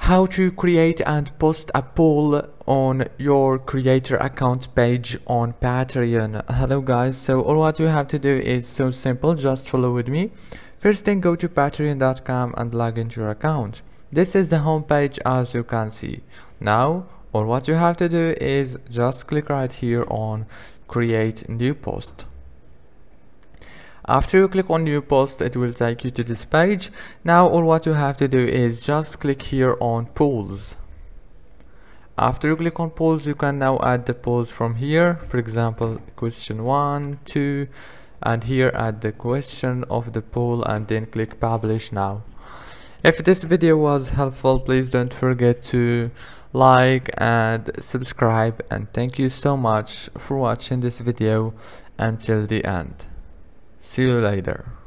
How to create and post a poll on your creator account page on Patreon. Hello guys, so all what you have to do is so simple, just follow with me. First thing, go to patreon.com and log into your account. This is the home page as you can see. Now all what you have to do is just click right here on create new post. After you click on new post, it will take you to this page. Now all what you have to do is just click here on polls. After you click on polls, you can now add the polls from here. For example, question 1, 2, and here add the question of the poll and then click publish now. If this video was helpful, please don't forget to like and subscribe, and thank you so much for watching this video until the end. See you later.